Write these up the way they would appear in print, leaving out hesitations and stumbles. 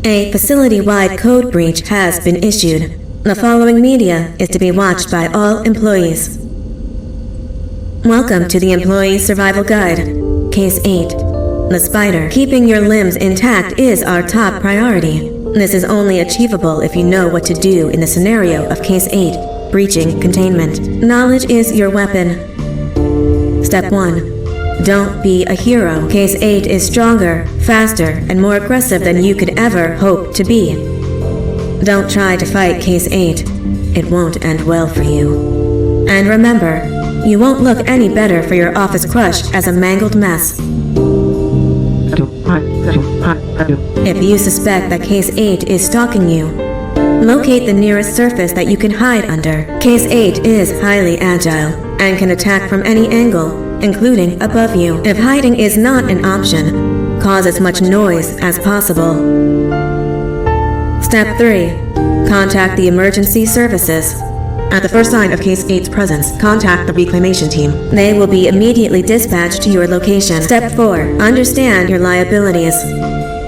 A facility-wide code breach has been issued. The following media is to be watched by all employees. Welcome to the Employee Survival Guide, Case 8. The spider. Keeping your limbs intact is our top priority. This is only achievable if you know what to do in the scenario of Case 8, breaching containment. Knowledge is your weapon. Step 1. Don't be a hero. Case 8 is stronger, faster, and more aggressive than you could ever hope to be. Don't try to fight Case 8. It won't end well for you. And remember, you won't look any better for your office crush as a mangled mess. If you suspect that Case 8 is stalking you, locate the nearest surface that you can hide under. Case 8 is highly agile and can attack from any angle, including above you. If hiding is not an option, cause as much noise as possible. Step 3. Contact the emergency services. At the first sign of Case 8's presence, contact the reclamation team. They will be immediately dispatched to your location. Step 4. Understand your liabilities.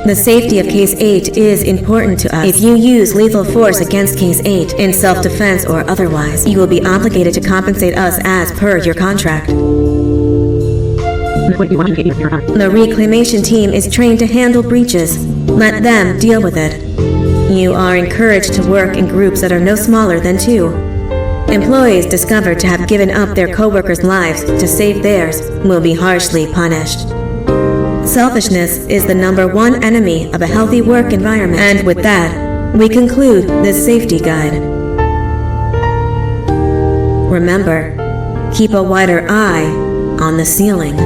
The safety of Case 8 is important to us. If you use lethal force against Case 8, in self-defense or otherwise, you will be obligated to compensate us as per your contract. The reclamation team is trained to handle breaches. Let them deal with it. You are encouraged to work in groups that are no smaller than 2. Employees discovered to have given up their co-workers' lives to save theirs will be harshly punished. Selfishness is the #1 enemy of a healthy work environment. And with that, we conclude this safety guide. Remember, keep a wider eye on the ceiling.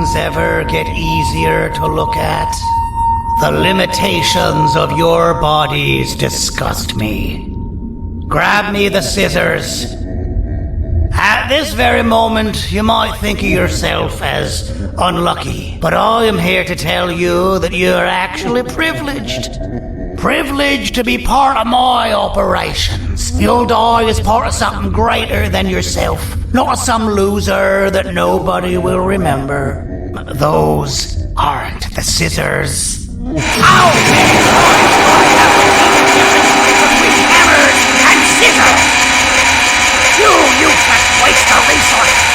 things ever get easier to look at? The limitations of your bodies disgust me. Grab me the scissors. At this very moment, you might think of yourself as unlucky, but I am here to tell you that you're actually privileged. Privileged to be part of my operations. You'll die as part of something greater than yourself, not as some loser that nobody will remember. Those aren't the scissors. I'll tell you what, I have the difference between hammers and scissors. You useless waste of resources.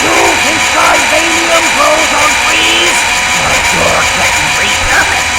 You think Jardim grows on trees? Well, you're getting repurposed.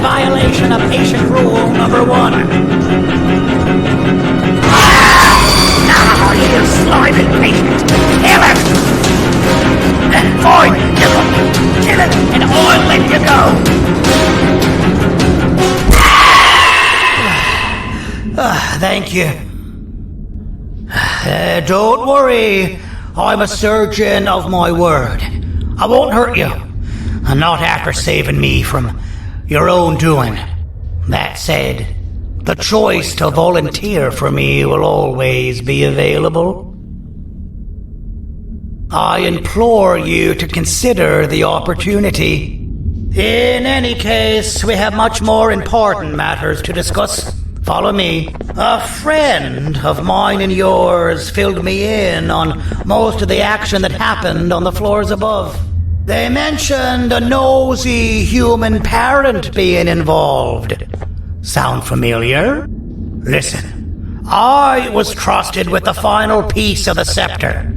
Violation of patient rule number 1. Now you slimy patient! Kill it! Fine, kill it, and I'll let you go! Thank you. Don't worry, I'm a surgeon of my word. I won't hurt you, and not after saving me from your own doing. That said, the choice to volunteer for me will always be available. I implore you to consider the opportunity. In any case, we have much more important matters to discuss. Follow me. A friend of mine and yours filled me in on most of the action that happened on the floors above. They mentioned a nosy human parent being involved. Sound familiar? Listen, I was trusted with the final piece of the scepter,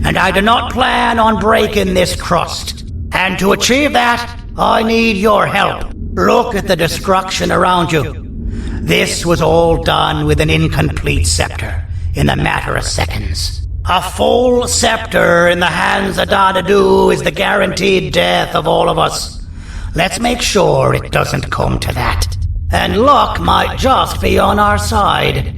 and I do not plan on breaking this trust. And to achieve that, I need your help. Look at the destruction around you. This was all done with an incomplete scepter in a matter of seconds. A full scepter in the hands of Dadadu is the guaranteed death of all of us. Let's make sure it doesn't come to that. And luck might just be on our side.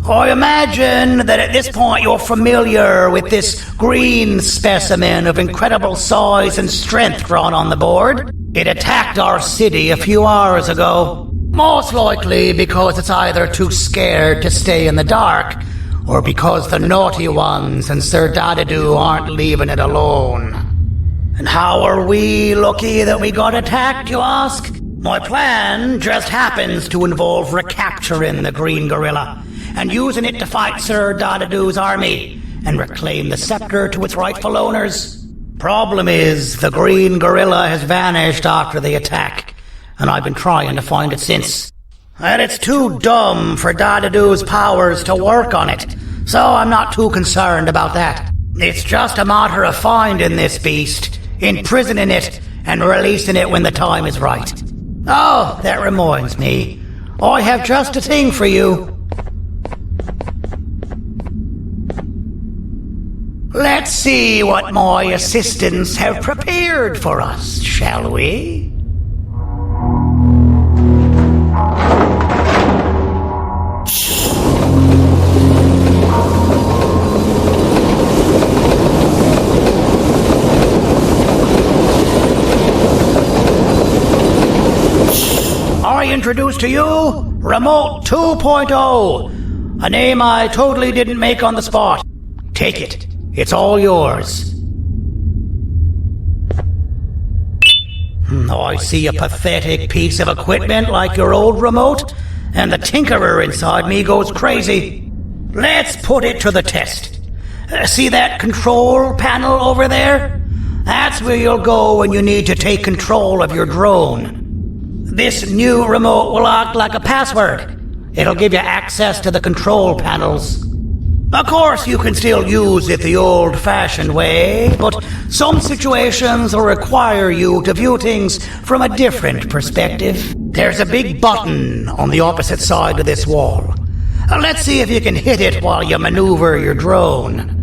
I imagine that at this point you're familiar with this green specimen of incredible size and strength drawn on the board. It attacked our city a few hours ago. Most likely because it's either too scared to stay in the dark, or because the naughty ones and Sir Dadadoo aren't leaving it alone. And how are we lucky that we got attacked, you ask? My plan just happens to involve recapturing the green gorilla and using it to fight Sir Dadadoo's army and reclaim the scepter to its rightful owners. Problem is, the green gorilla has vanished after the attack, and I've been trying to find it since. And it's too dumb for Dadadoo's powers to work on it, so I'm not too concerned about that. It's just a matter of finding this beast, imprisoning it, and releasing it when the time is right. Oh, that reminds me. I have just a thing for you. Let's see what my assistants have prepared for us, shall we? I introduce to you Remote 2.0, a name I totally didn't make on the spot. Take it. It's all yours. I see a pathetic piece of equipment like your old remote, and the tinkerer inside me goes crazy. Let's put it to the test. See that control panel over there? That's where you'll go when you need to take control of your drone. This new remote will act like a password. It'll give you access to the control panels. Of course, you can still use it the old-fashioned way, but some situations will require you to view things from a different perspective. There's a big button on the opposite side of this wall. Let's see if you can hit it while you maneuver your drone.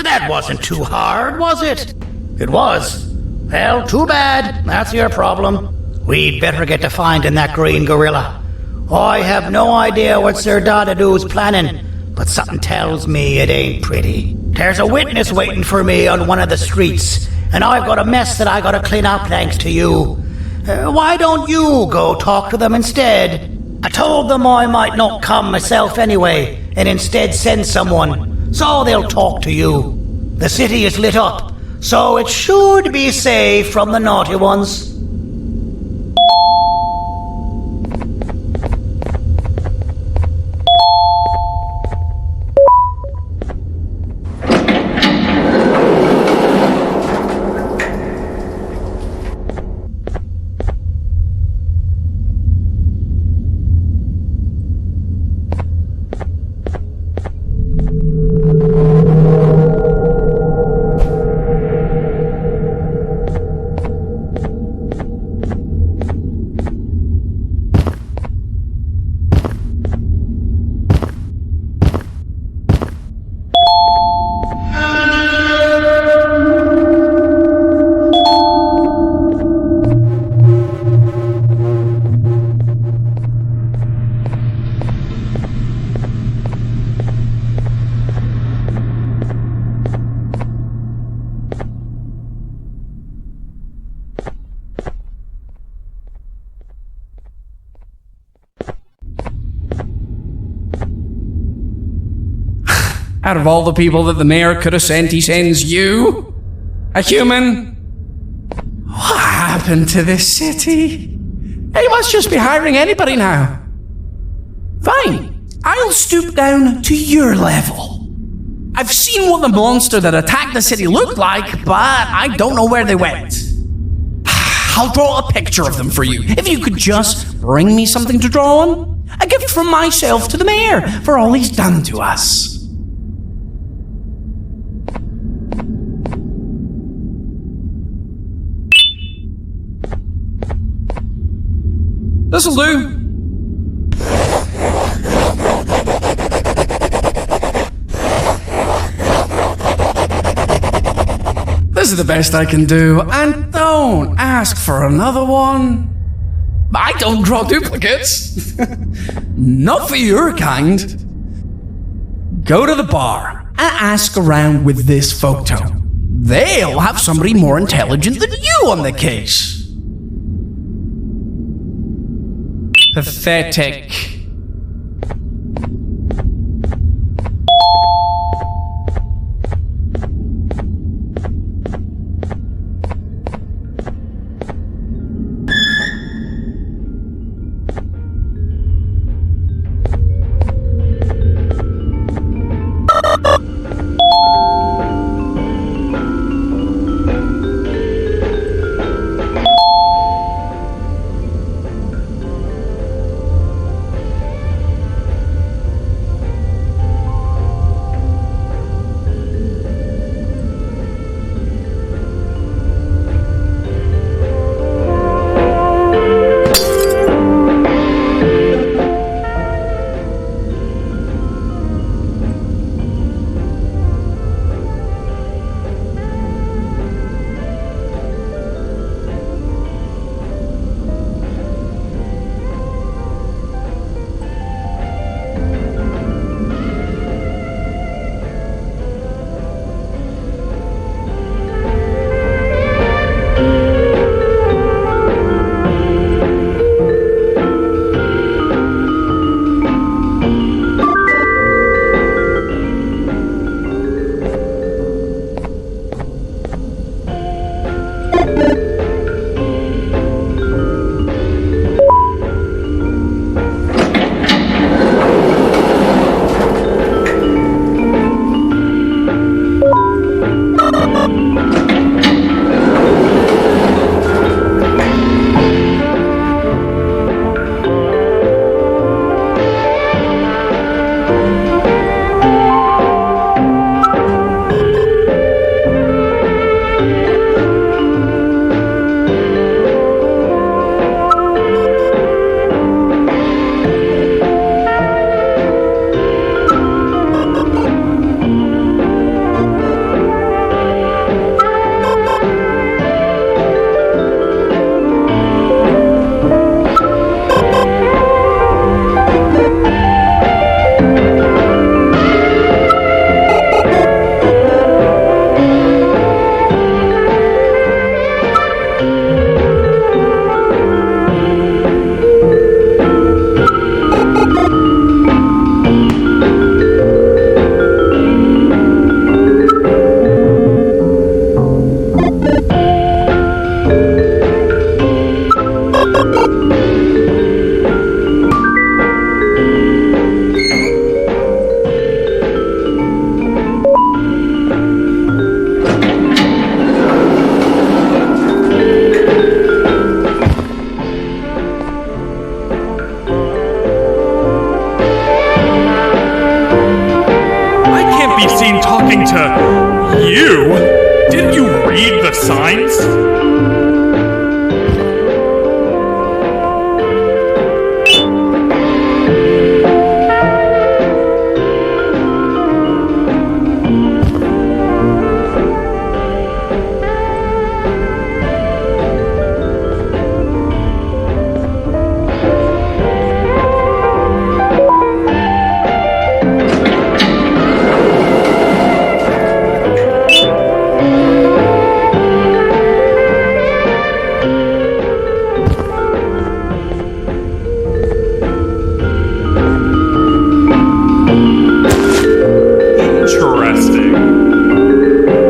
That wasn't too hard, was it? It was. Well, too bad. That's your problem. We'd better get to finding that green gorilla. I have no idea what Sir Dadadoo's planning, but something tells me it ain't pretty. There's a witness waiting for me on one of the streets, and I've got a mess that I gotta clean up thanks to you. Why don't you go talk to them instead? I told them I might not come myself anyway, and instead send someone, so they'll talk to you. The city is lit up, so it should be safe from the naughty ones. Out of all the people that the mayor could have sent, he sends you? A human? happened to this city? They must just be hiring anybody now. Fine, I'll stoop down to your level. I've seen what the monster that attacked the city looked like, but I don't know where they went. I'll draw a picture of them for you, if you could just bring me something to draw on. A gift from myself to the mayor for all he's done to us. This'll do. This is the best I can do, and don't ask for another one. I don't draw duplicates. Not for your kind. Go to the bar and ask around with this photo. They'll have somebody more intelligent than you on the case. Pathetic.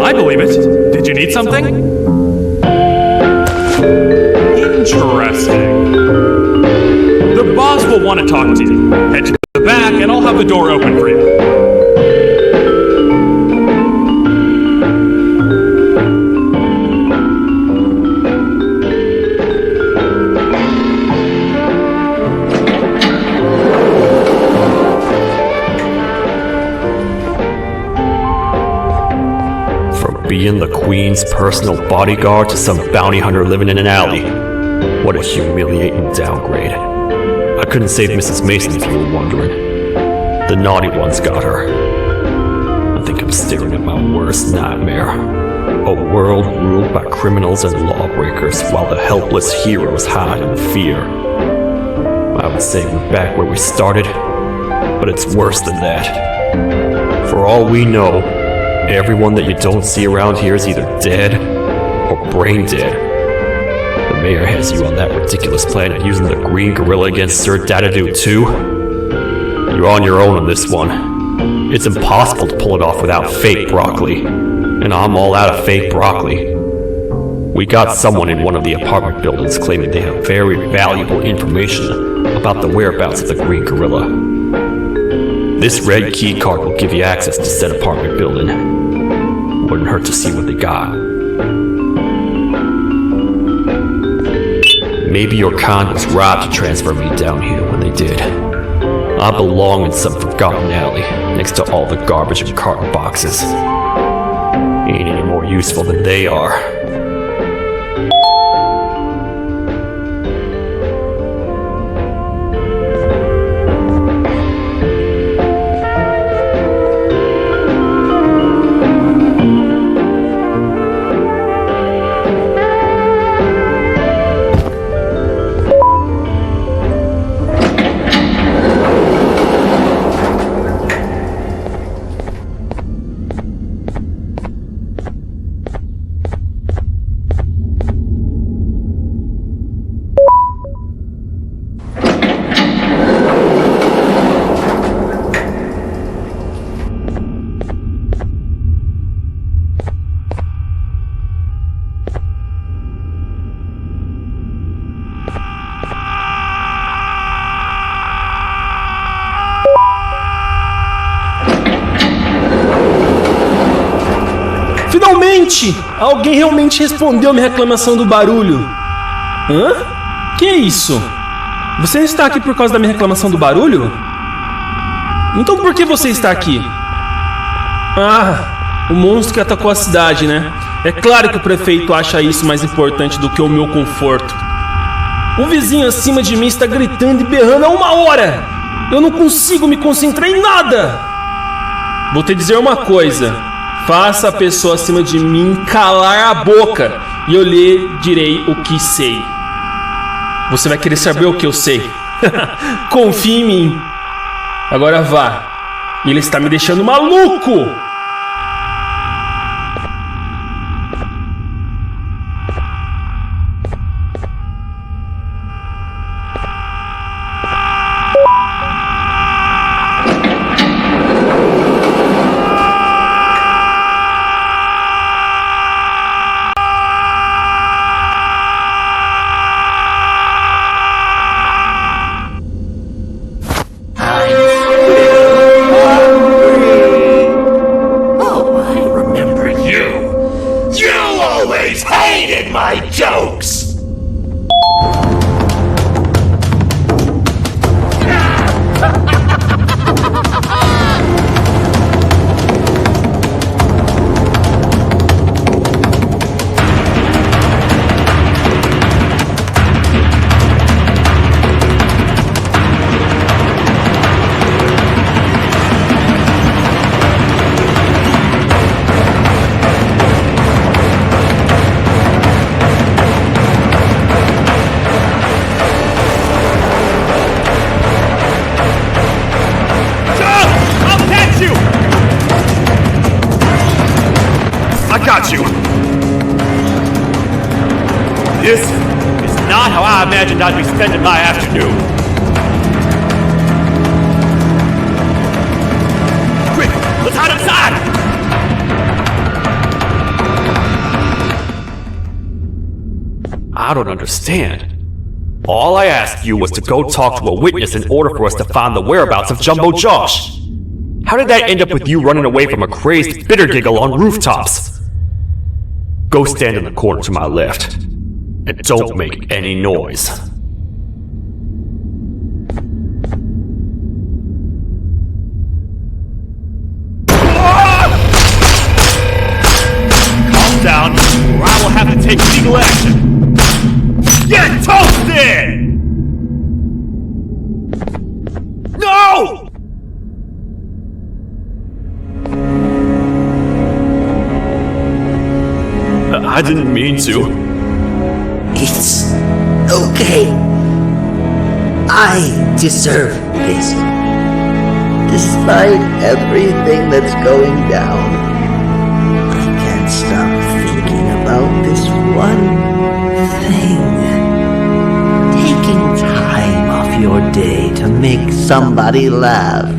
I believe it. Did you need something? Interesting. The boss will want to talk to you. Head to the back and I'll have the door open for you. Being the Queen's personal bodyguard to some bounty hunter living in an alley. What a humiliating downgrade. I couldn't save Mrs. Mason if you were wondering. The naughty ones got her. I think I'm staring at my worst nightmare. A world ruled by criminals and lawbreakers while the helpless heroes hide in fear. I would say we're back where we started, but it's worse than that. For all we know, everyone that you don't see around here is either dead or brain dead. The mayor has you on that ridiculous planet using the green gorilla against Sir Dadadoo too. You're on your own on this one. It's impossible to pull it off without fake broccoli, and I'm all out of fake broccoli. We got someone in one of the apartment buildings claiming they have very valuable information about the whereabouts of the green gorilla. This red key card will give you access to said apartment building. Wouldn't hurt to see what they got. Maybe your kind was right to transfer me down here when they did. I belong in some forgotten alley next to all the garbage and carton boxes. Ain't any more useful than they are. Finalmente! Alguém realmente respondeu a minha reclamação do barulho. Hã? Que é isso? Você está aqui por causa da minha reclamação do barulho? Então por que você está aqui? Ah, o monstro que atacou a cidade, né? É claro que o prefeito acha isso mais importante do que o meu conforto. O vizinho acima de mim está gritando e berrando há 1 hora! Eu não consigo me concentrar em nada! Vou te dizer uma coisa. Faça a pessoa acima de mim calar a boca e eu lhe direi o que sei. Você vai querer saber o que eu sei. Confie em mim. Agora vá. Ele está me deixando maluco! My jokes! Got you! This is not how I imagined I'd be spending my afternoon. Quick, let's hide inside! I don't understand. All I asked you was to go talk to a witness in order for us to find the whereabouts of Jumbo Josh. How did that end up with you running away from a crazed bitter giggle on rooftops? Go stand in the corner to my left, and don't make any noise. Calm down, or I will have to take legal action. Get toasted! No! I didn't mean to. It's okay. I deserve this. Despite everything that's going down, I can't stop thinking about this one thing. Taking time off your day to make somebody laugh.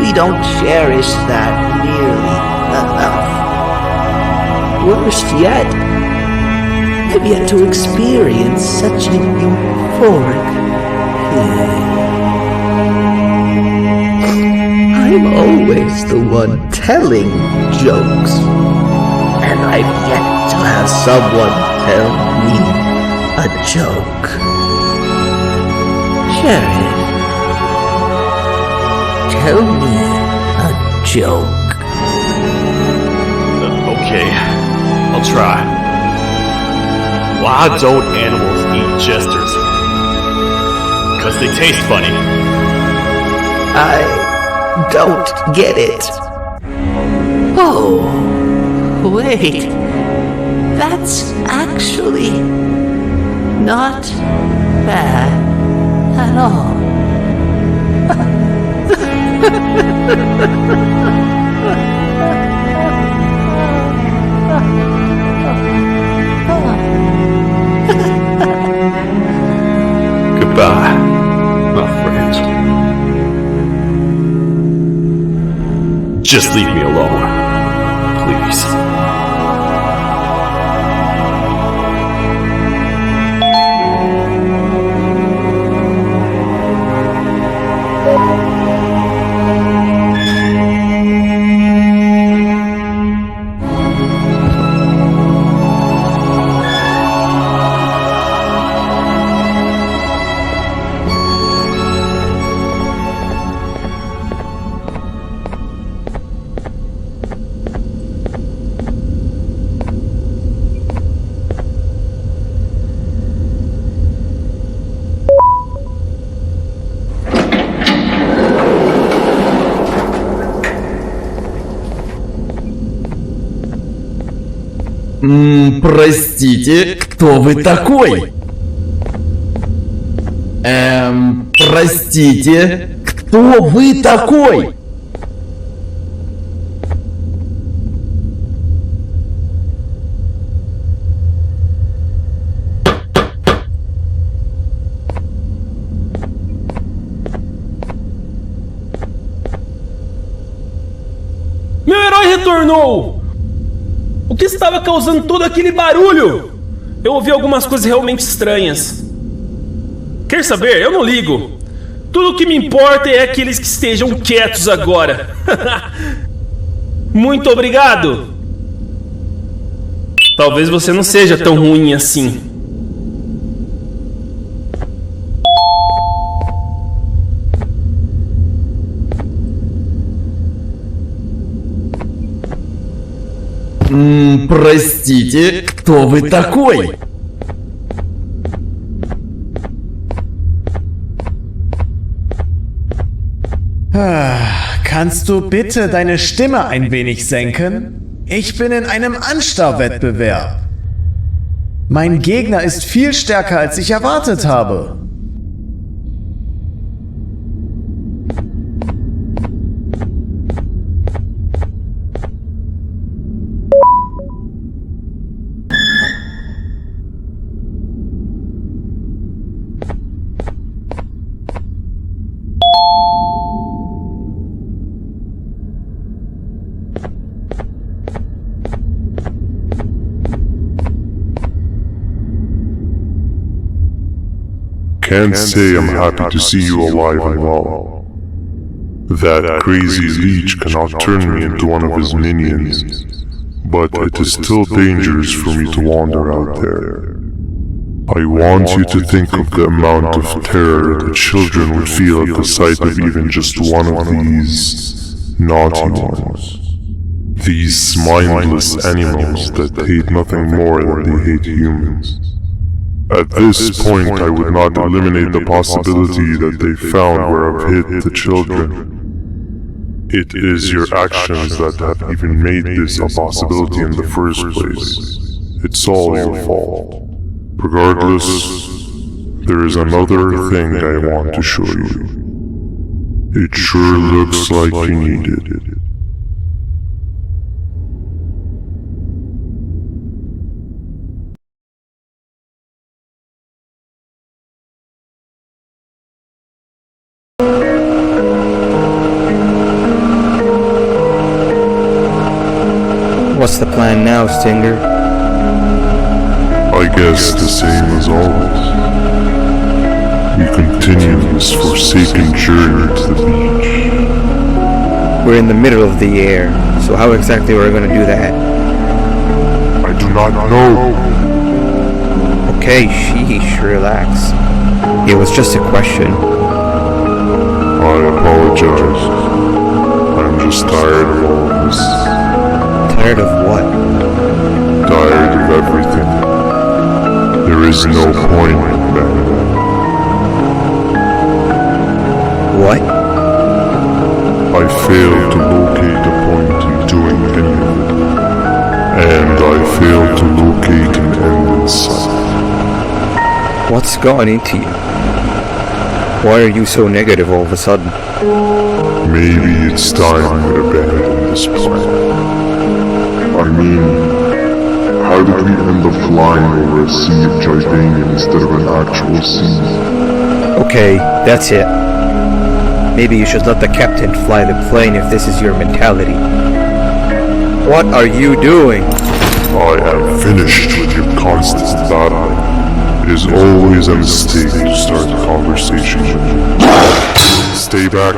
We don't cherish that nearly enough. Worst yet, I've yet to experience such an euphoric feeling. I'm always the one telling jokes, and I've yet to have someone tell me a joke. Jared, tell me a joke. Okay, I'll try. Why don't animals eat jesters? 'Cause they taste funny. I don't get it. Oh, wait. That's actually not bad at all. Goodbye, my friend. Just leave me alone, please. Простите, кто вы такой? Простите, кто вы такой? Meu herói retornou! O que estava causando todo aquele barulho? Eu ouvi algumas coisas realmente estranhas. Quer saber? Eu não ligo. Tudo o que me importa é que eles que estejam quietos agora. Muito obrigado. Talvez você não seja tão ruim assim. Простите, кто вы такой? Kannst du bitte deine Stimme ein wenig senken? Ich bin in einem Anstarrwettbewerb. Mein Gegner ist viel stärker, als ich erwartet habe. can't say I'm happy to see you alive and well. That crazy leech cannot turn me into one of his minions, but it is still dangerous for me to wander out there. I want you to think of the amount of terror that children would feel at the sight of even just one of these naughty ones. These mindless animals that hate nothing more than they hate humans. At this point, I would not eliminate the possibility that they found where I've hid the children. It is your actions that have even made this a possibility in the first place. It's all your fault. Regardless, there is another thing I want to show you. It sure looks like you need it. What's the plan now, Stinger? I guess the same as always. We continue this forsaken journey to the beach. We're in the middle of the air, so how exactly are we going to do that? I do not know. Okay, sheesh, relax. It was just a question. I apologize. I'm just tired of all of this. Tired of what? Tired of everything. There is no point, banban. What? I failed to locate a point in doing any of it. And I failed to locate an end in sight. What's gotten into you? Why are you so negative all of a sudden? Maybe it's time we abandon this plan. I mean, how did we end up flying over a sea of Jardim instead of an actual sea? Okay, that's it. Maybe you should let the captain fly the plane if this is your mentality. What are you doing? I am finished with your constant battling. It is always a mistake to start a conversation with you. Stay back,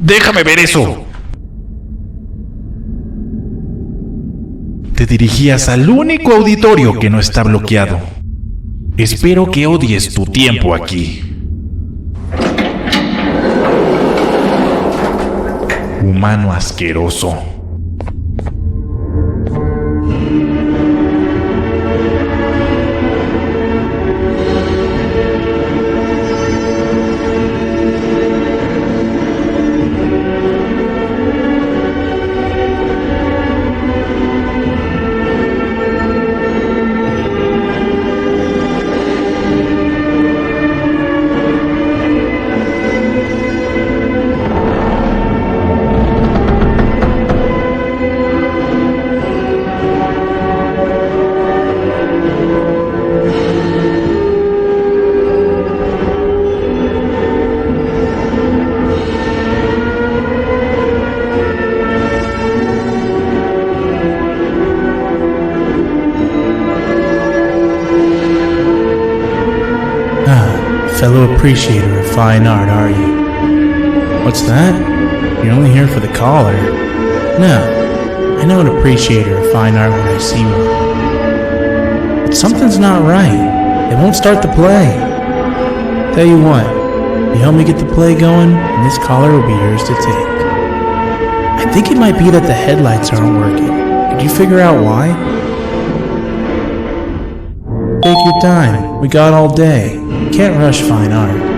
¡Déjame ver eso! Te dirigías al único auditorio que no está bloqueado. Espero que odies tu tiempo aquí. Humano asqueroso. fellow appreciator of fine art, are you? What's that? You're only here for the collar? No, I know an appreciator of fine art when I see one. But something's not right. They won't start the play. Tell you what, you help me get the play going, and this collar will be yours to take. I think it might be that the headlights aren't working. Could you figure out why? Take your time. We got all day. Can't rush fine art.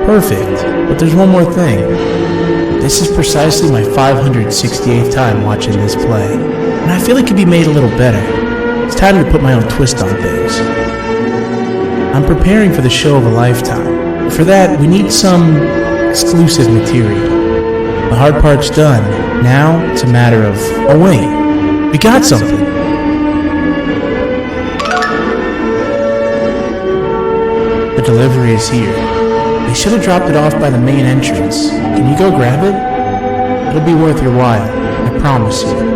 Perfect, but there's one more thing. This is precisely my 568th time watching this play, and I feel it could be made a little better. It's time to put my own twist on things. I'm preparing for the show of a lifetime. For that, we need some exclusive material. The hard part's done. Now, it's a matter of... Oh wait, we got something. The delivery is here. They should have dropped it off by the main entrance. Can you go grab it? It'll be worth your while, I promise you.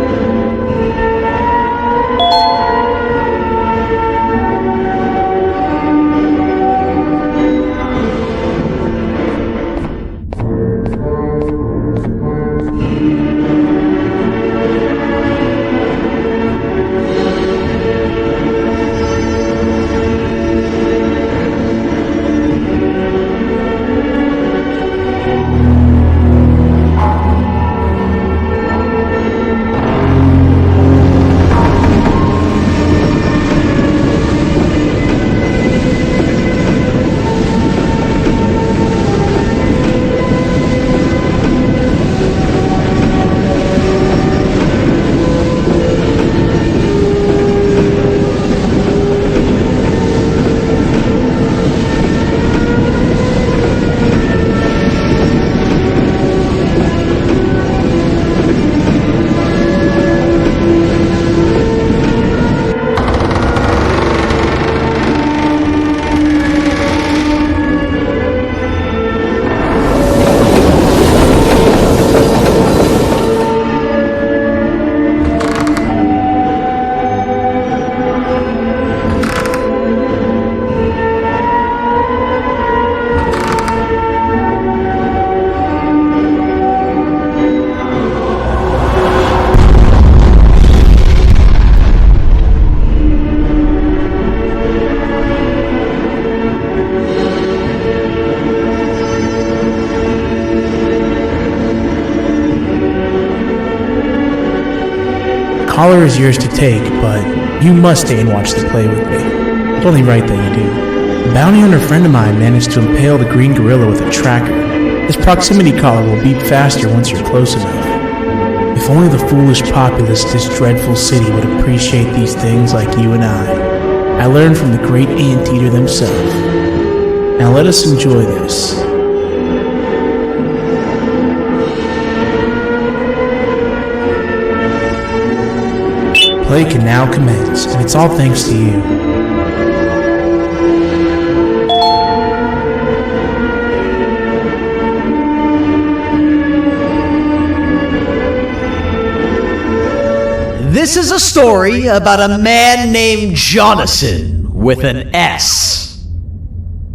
Collar is yours to take, but you must stay and watch the play with me. It's only right that you do. A bounty hunter friend of mine managed to impale the green gorilla with a tracker. This proximity collar will beep faster once you're close enough. If If only the foolish populace of this dreadful city would appreciate these things like you and I learned from the great anteater themselves. Now let us enjoy this. Play can now commence, and it's all thanks to you. This is a story about a man named Jonathan with an S.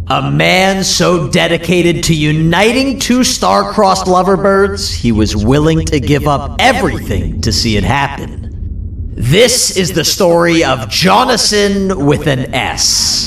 A man so dedicated to uniting two star-crossed loverbirds, he was willing to give up everything to see it happen. This is the story of Jonathan with an S.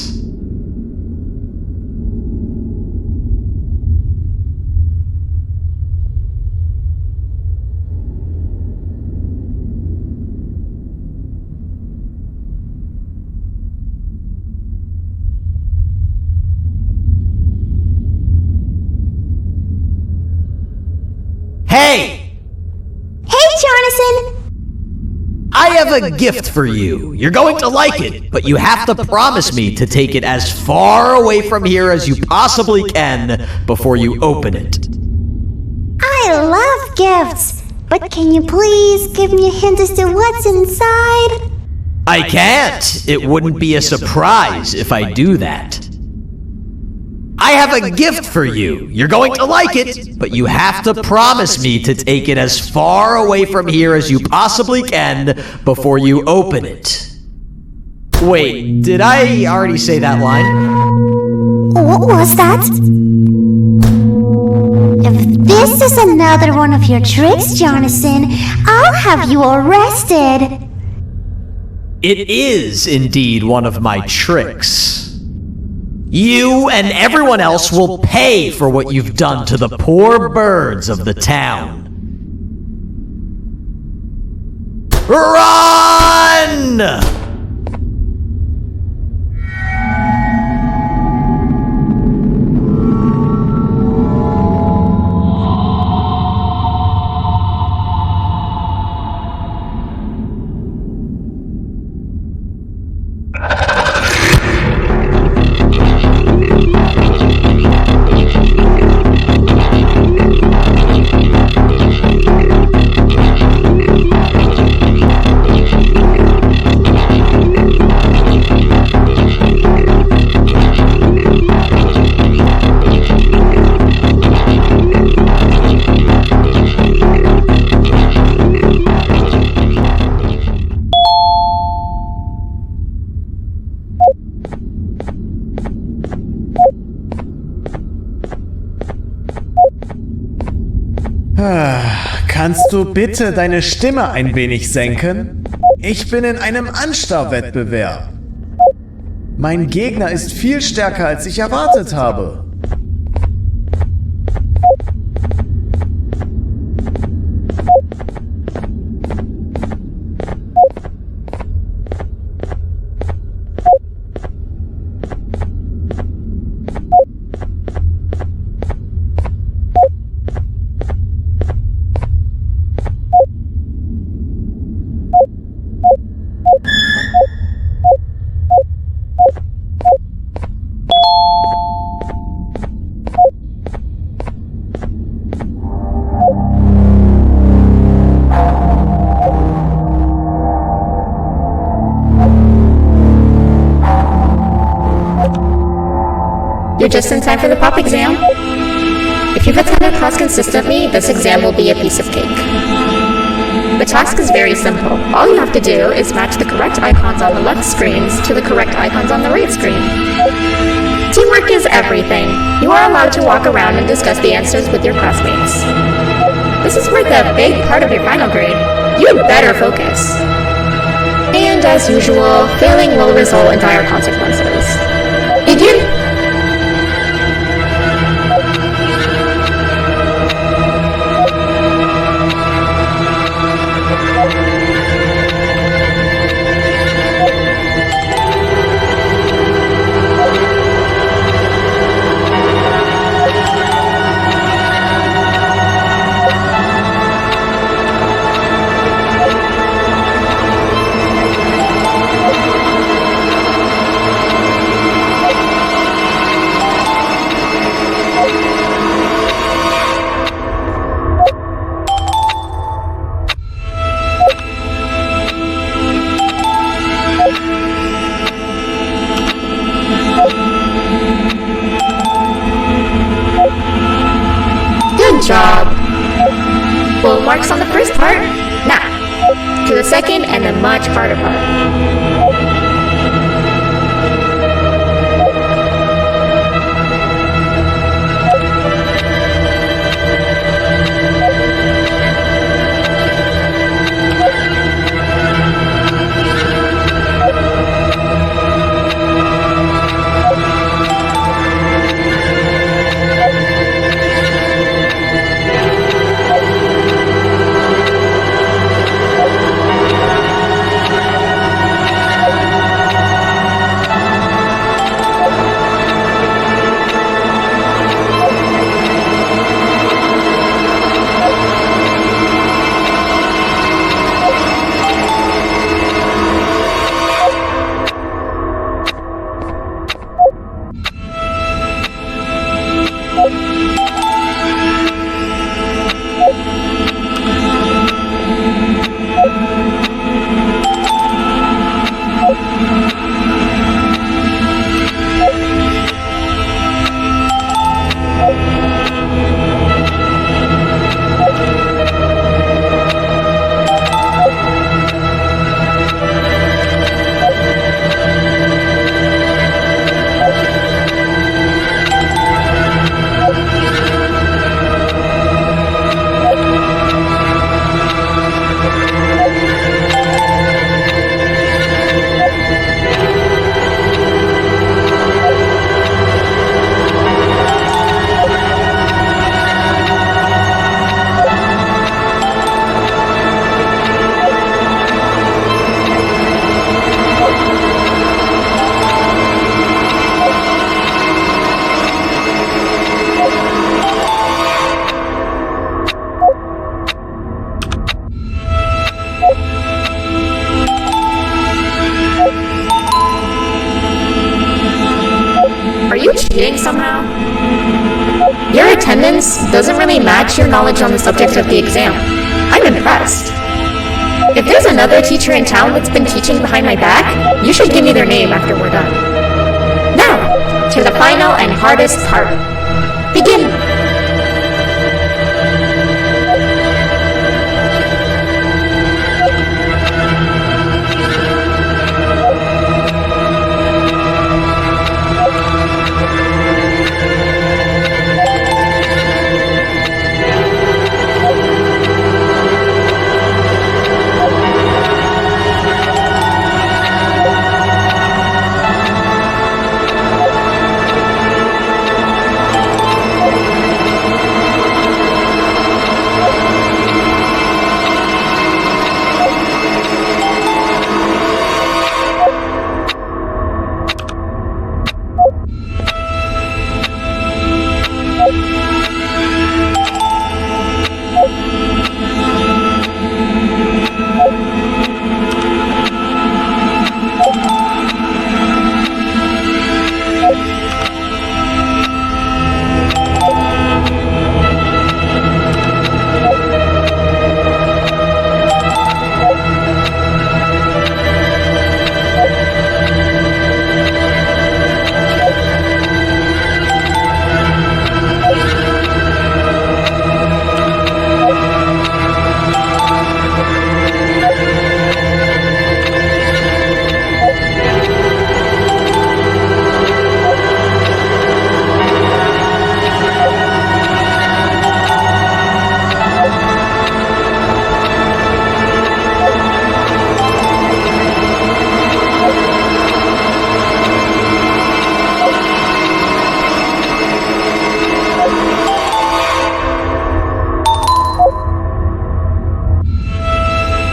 Hey! Hey, Jonathan! I have a gift for you. You're going to like it, but you have to promise me to take it as far away from here as you possibly can before you open it. I love gifts, but can you please give me a hint as to what's inside? I can't. It wouldn't be a surprise if I do that. I have a gift for you. You're going to like it, but you have to promise me to take it as far away from here as you possibly can before you open it. Wait, did I already say that line? What was that? If this is another one of your tricks, Jonathan, I'll have you arrested. It is indeed one of my tricks. You and everyone else will pay for what you've done to the poor birds of the town. Run! Kannst du bitte deine Stimme ein wenig senken? Ich bin in einem Anstarrwettbewerb. Mein Gegner ist viel stärker, als ich erwartet habe. You're just in time for the pop exam. If you've attended class consistently, this exam will be a piece of cake. The task is very simple. All you have to do is match the correct icons on the left screens to the correct icons on the right screen. Teamwork is everything. You are allowed to walk around and discuss the answers with your classmates. This is worth a big part of your final grade. You had better focus. And as usual, failing will result in dire consequences. Begin! marks on the first part. Now, to the second and the much harder part. Are you cheating somehow? Your attendance doesn't really match your knowledge on the subject of the exam. I'm impressed. If there's another teacher in town that's been teaching behind my back, you should give me their name after we're done. Now, to the final and hardest part. Begin!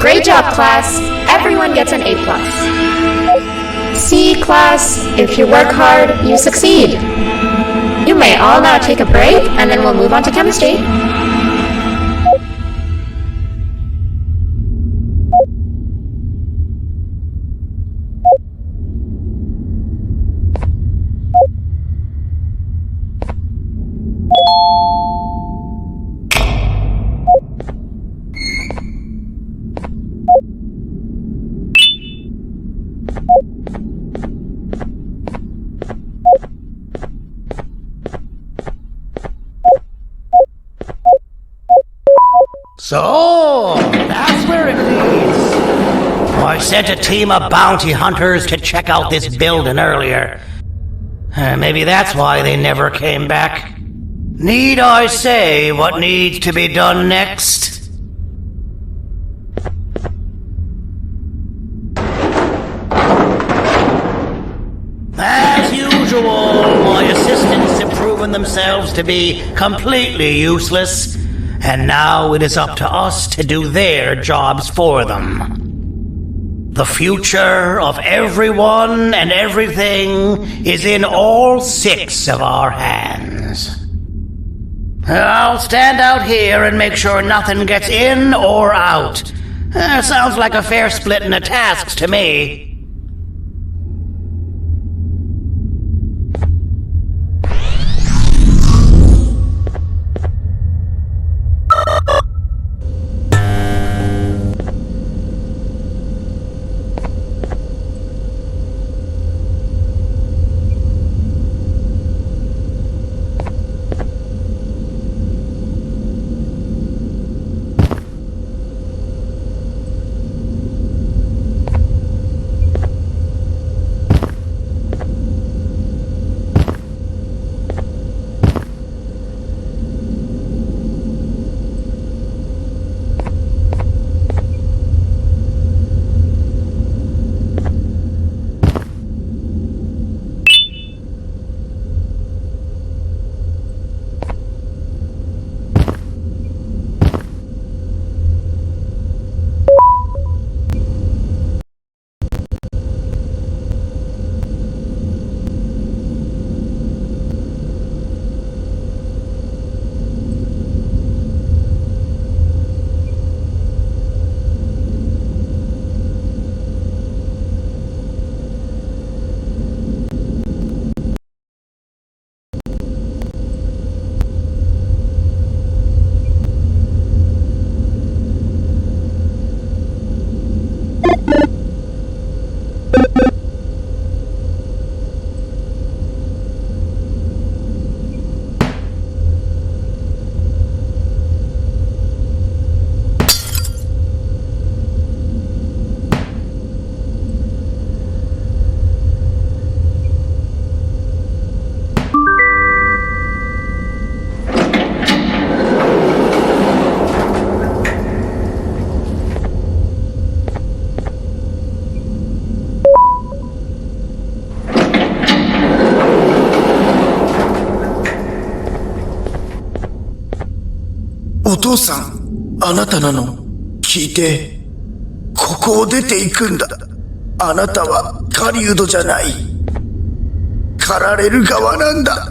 Great job, class. Everyone gets an A+. See, class, if you work hard, you succeed. You may all now take a break, and then we'll move on to chemistry. So, that's where it leads. I sent a team of bounty hunters to check out this building earlier. Maybe that's why they never came back. Need I say what needs to be done next? As usual, my assistants have proven themselves to be completely useless, and now it is up to us to do their jobs for them. The future of everyone and everything is in all 6 of our hands. I'll stand out here and make sure nothing gets in or out. Sounds like a fair splitting of tasks to me.お父さん、あなたなの？聞いて。ここを出て行くんだ。あなたは狩人じゃない。狩られる側なんだ。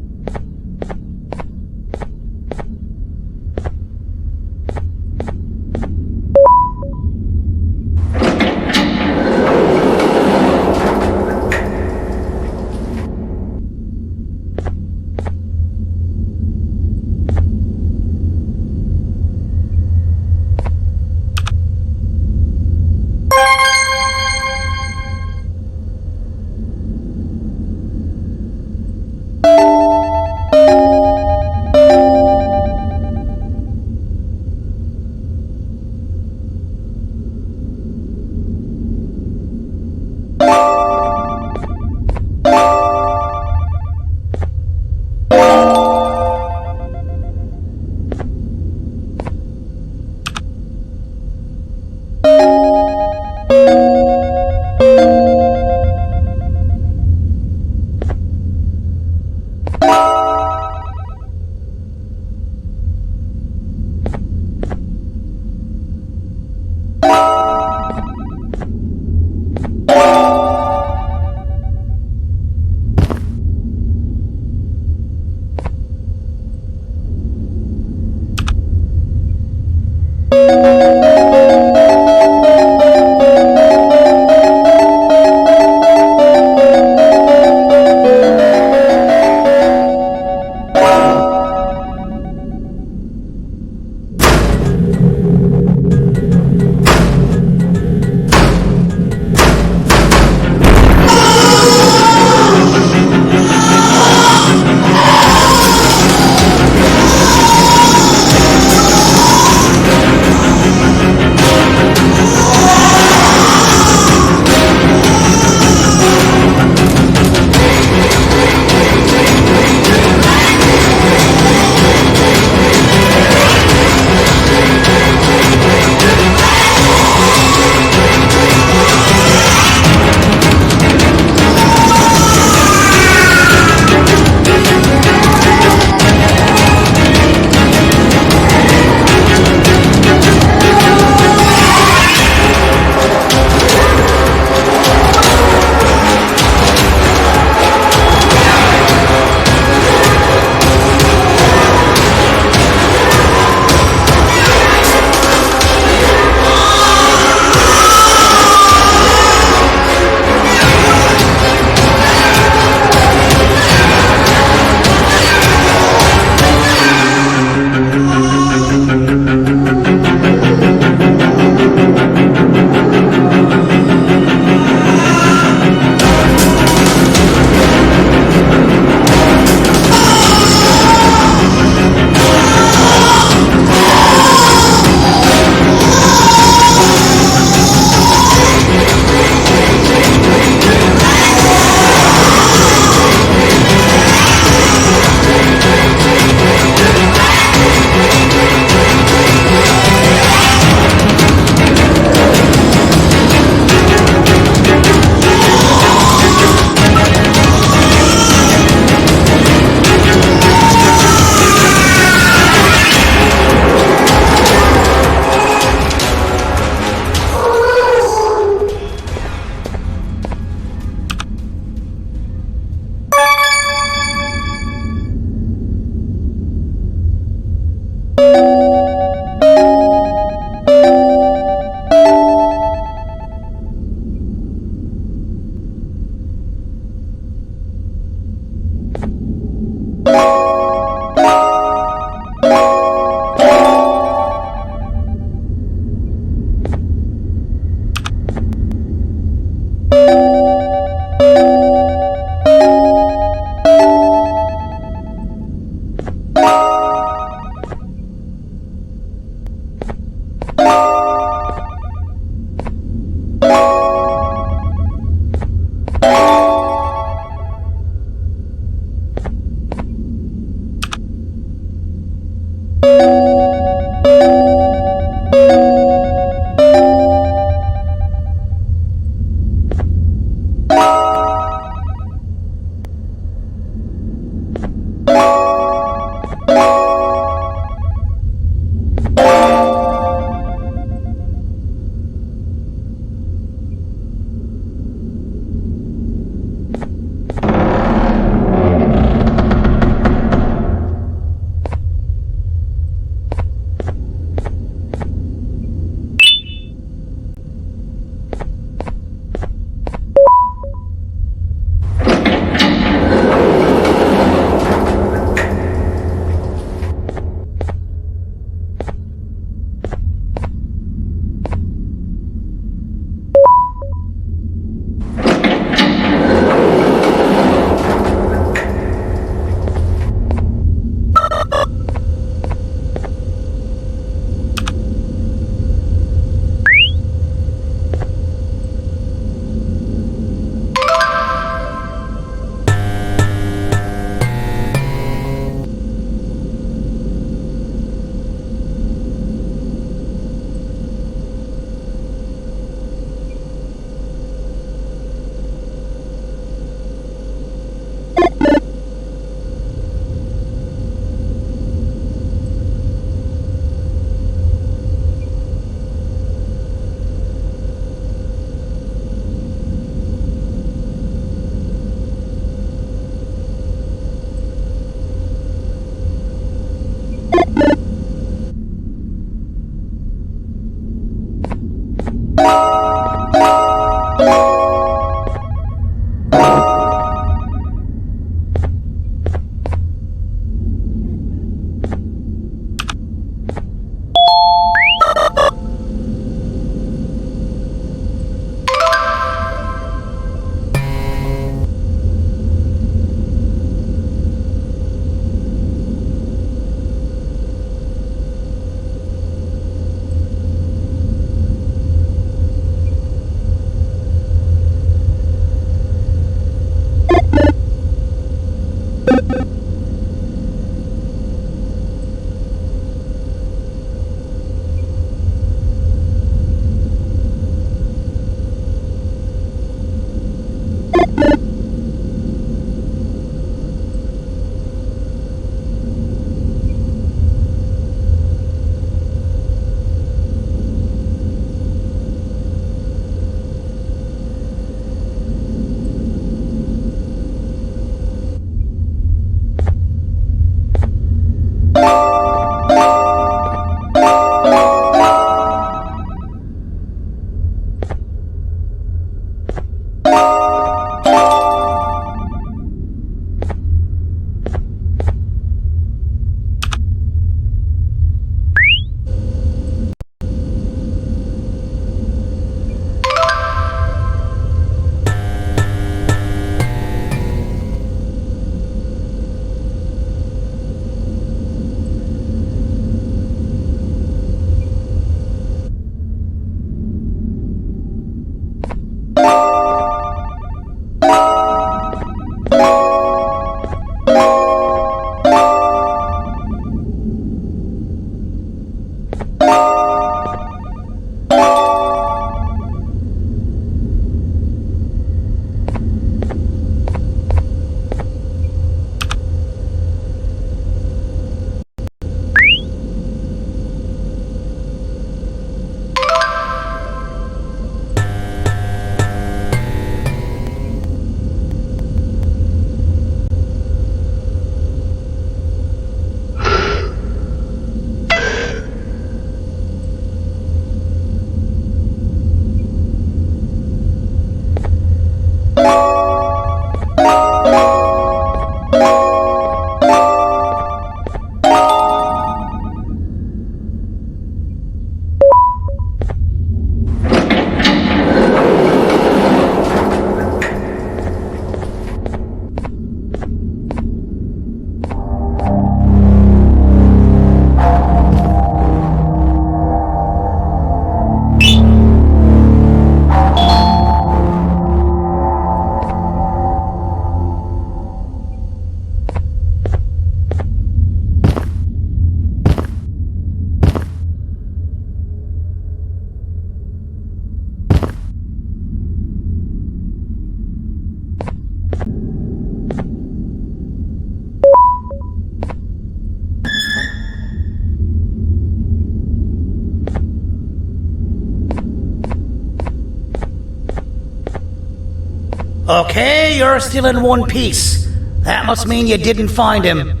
Okay, you're still in one piece. That must mean you didn't find him.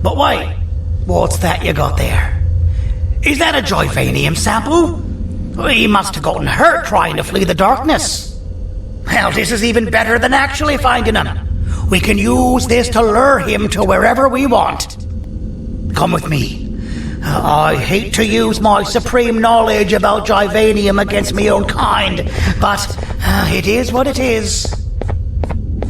But wait, what's that you got there? Is that a Joyvanium sample? He must have gotten hurt trying to flee the darkness. Well, this is even better than actually finding him. We can use this to lure him to wherever we want. Come with me. I hate to use my supreme knowledge about Joyvanium against my own kind, but it is what it is.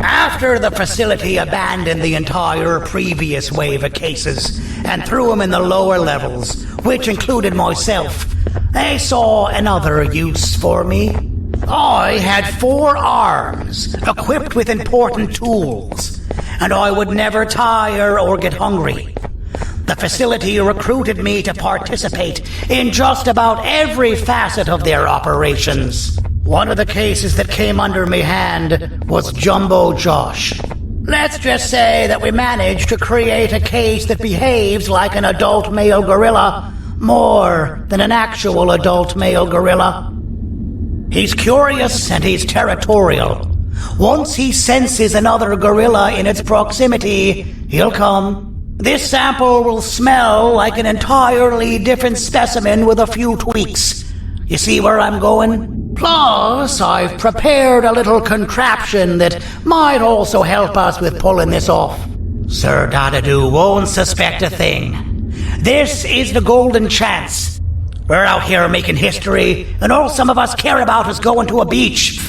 After the facility abandoned the entire previous wave of cases and threw them in the lower levels, which included myself, they saw another use for me. I had 4 arms, equipped with important tools, and I would never tire or get hungry. The facility recruited me to participate in just about every facet of their operations. One of the cases that came under me hand was Jumbo Josh. Let's just say that we managed to create a case that behaves like an adult male gorilla more than an actual adult male gorilla. He's curious and he's territorial. Once he senses another gorilla in its proximity, he'll come. This sample will smell like an entirely different specimen with a few tweaks. You see where I'm going? Plus, I've prepared a little contraption that might also help us with pulling this off. Sir Dadadoo won't suspect a thing. This is the golden chance. We're out here making history, and all some of us care about is going to a beach.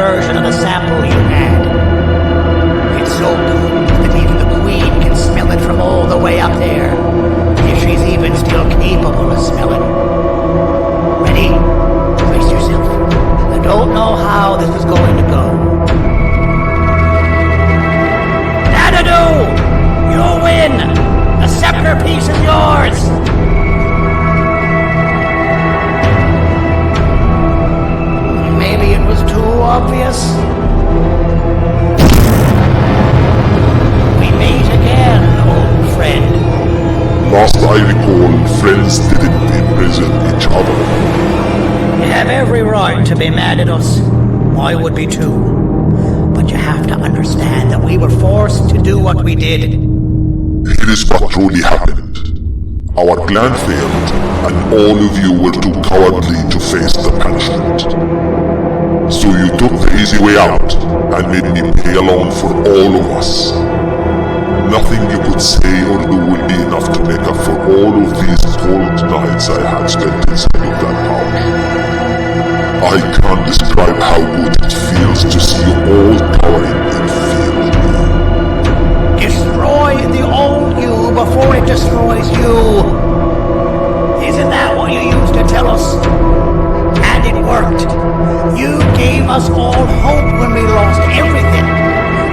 version of the sample you had. It's so good that even the Queen can smell it from all the way up there, if she's even still capable of smelling. Ready? Brace yourself. I don't know how this is going to go. Nanadu! You win! The scepter piece is yours! Maybe it was too obvious. We meet again, old friend. Last I recall, friends didn't imprison each other. You have every right to be mad at us. I would be too. But you have to understand that we were forced to do what we did. Here is what truly happened. Our plan failed, and all of you were too cowardly to face the punishment. So you took the easy way out, and made me pay alone for all of us. Nothing you could say or do will be enough to make up for all of these cold nights I had spent inside of that pouch. I can't describe how good it feels to see you all towering in fear of me. Destroy the old you before it destroys you. Isn't that what you used to tell us? And it worked. You gave us all hope when we lost everything.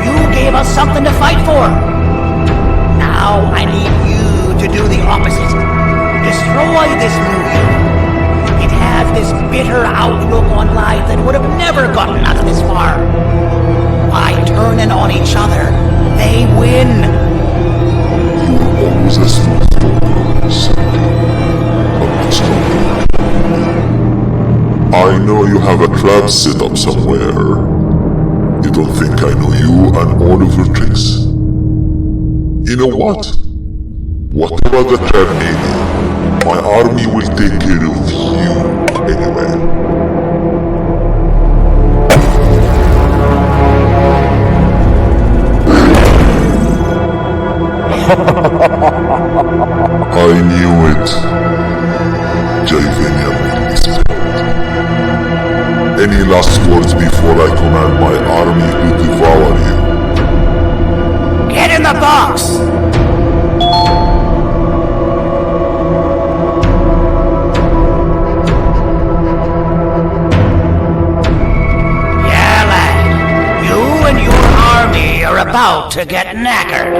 You gave us something to fight for. Now I need you to do the opposite. Destroy this new you. It has this bitter outlook on life that would have never gotten us this far. By turning on each other, they win. You were always a smooth talker, Sandy, but much longer. I know you have a trap set up somewhere. You don't think I know you and all of your tricks? You know what? Whatever the trap may be, my army will take care of you anyway. I knew it. Javenia made me spend. Any last words before I command my army to devour you? Get in the box! Yeah, lad. You and your army are about to get knackered.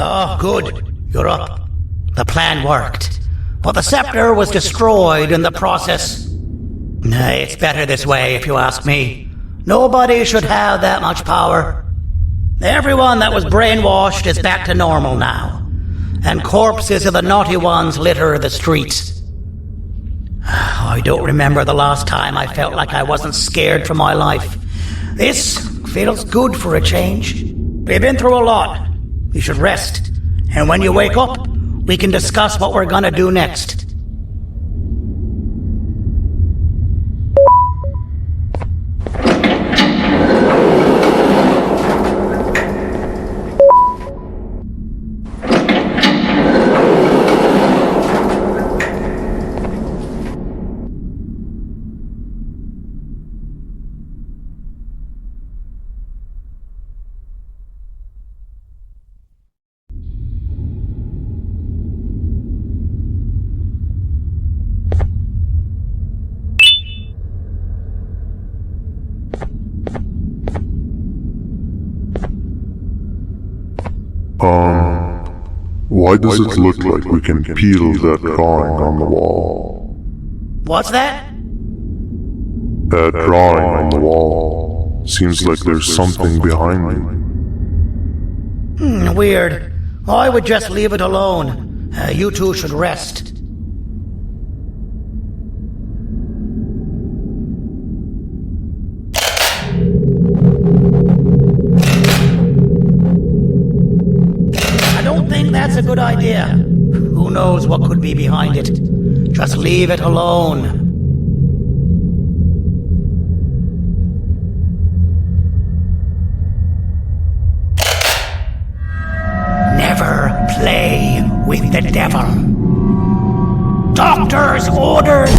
Oh, good. You're up. The plan worked. But the scepter was destroyed in the process. Nay, it's better this way, if you ask me. Nobody should have that much power. Everyone that was brainwashed is back to normal now. and corpses of the naughty ones litter the streets. I don't remember the last time I felt like I wasn't scared for my life. This feels good for a change. We've been through a lot. You should rest. And when you wake up, we can discuss what we're gonna do next. Why does it look like we can peel that drawing on the wall? What's that? That drawing on the wall. Seems like there's something behind it. Weird. I would just leave it alone. You two should rest. I don't think that's a good idea. Who knows what could be behind it? Just leave it alone. Never play with the devil. Doctor's orders!